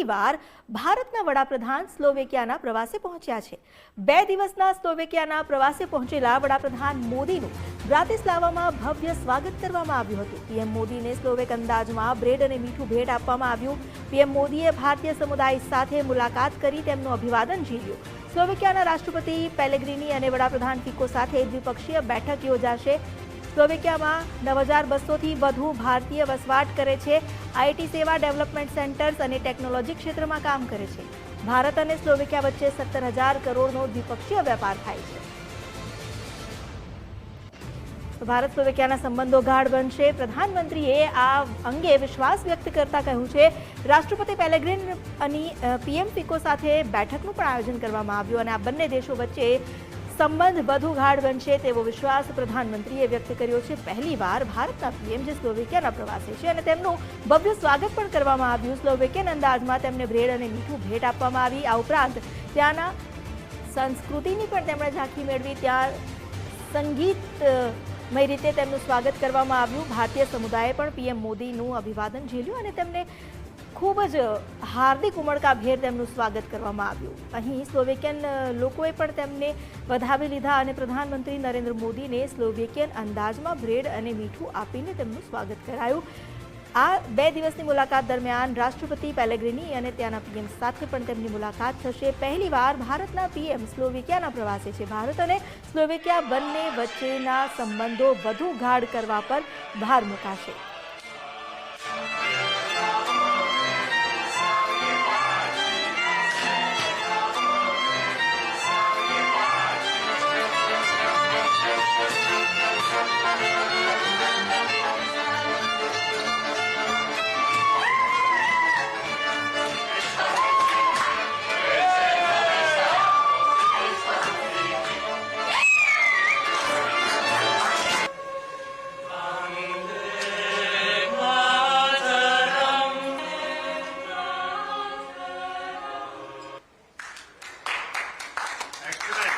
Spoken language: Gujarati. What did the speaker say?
પહેલીવાર ભારતના વડાપ્રધાન સ્લોવેકિયાના પ્રવાસે પહોંચ્યા છે। 2 દિવસના સ્લોવેકિયાના પ્રવાસે પહોંચેલા વડાપ્રધાન મોદીનું બ્રાતિસ્લાવામાં ભવ્ય સ્વાગત કરવામાં આવ્યું હતું। પીએમ મોદીને સ્લોવેક અંદાજમાં બ્રેડ અને મીઠું ભેટ આપવામાં આવ્યું। પીએમ મોદીએ ભારતીય સમુદાય સાથે મુલાકાત કરી તેમનું અભિવાદન ઝીલ્યું। સ્લોવેકિયાના રાષ્ટ્રપતિ પેલેગ્રીની અને વડાપ્રધાન ફિકો સાથે દ્વિપક્ષીય બેઠક યોજાશે। સ્લોવેકિયામાં 9200થી વધુ ભારતીય વસવાટ કરે છે। આઈટી સેવા, ડેવલપમેન્ટ સેન્ટર્સ અને ટેકનોલોજી ક્ષેત્રમાં કામ કરે છે। ભારત અને સ્લોવેકિયા વચ્ચે 17,000 કરોડનો દ્વિપક્ષીય વેપાર થાય છે। ભારત સ્લોવેકિયાના સંબંધો ગાઢ બનશે। પ્રધાનમંત્રીએ આ અંગે વિશ્વાસ વ્યક્ત કરતા કહ્યું છે। રાષ્ટ્રપતિ પેલેગ્રીન અને પીએમ ફિકો સાથે બેઠકનું પણ આયોજન કરવામાં આવ્યું અને આ બંને દેશો વચ્ચે સંબંધ વધુ ગાઢ બનશે તેવો વિશ્વાસ પ્રધાનમંત્રીએ વ્યક્ત કર્યો છે। પહેલીવાર ભારતના પીએમ જે સ્લોવેકિયાના પ્રવાસે છે અને તેમનું ભવ્ય સ્વાગત પણ કરવામાં આવ્યું। સ્લોવેકિયન અંદાજમાં તેમને બ્રેડ અને મીઠું ભેટ આપવામાં આવી। આ ઉપરાંત ત્યાંના સંસ્કૃતિની પણ તેમણે ઝાંખી મેળવી। ત્યાં સંગીતમય રીતે તેમનું સ્વાગત કરવામાં આવ્યું। ભારતીય સમુદાયે પણ પીએમ મોદીનું અભિવાદન ઝીલ્યું અને તેમને ખૂબ જ હાર્દિક ઉમળકાભેર તેમનું સ્વાગત કરવામાં આવ્યું। અહીં સ્લોવેકિયન લોકોએ પણ તેમને વધાવી લીધા અને પ્રધાનમંત્રી નરેન્દ્ર મોદીને સ્લોવેકિયન અંદાજમાં બ્રેડ અને મીઠું આપીને તેમનું સ્વાગત કરાયું। આ 2 દિવસની મુલાકાત દરમિયાન રાષ્ટ્રપતિ પેલેગ્રીની અને ત્યાંના પીએમ સાથે પણ તેમની મુલાકાત થશે। પહેલીવાર ભારતના પીએમ સ્લોવેકિયાના પ્રવાસે છે। ભારત અને સ્લોવેકિયા બંને વચ્ચેના સંબંધો વધુ ગાઢ કરવા પર ભાર મૂકાશે। Excellent.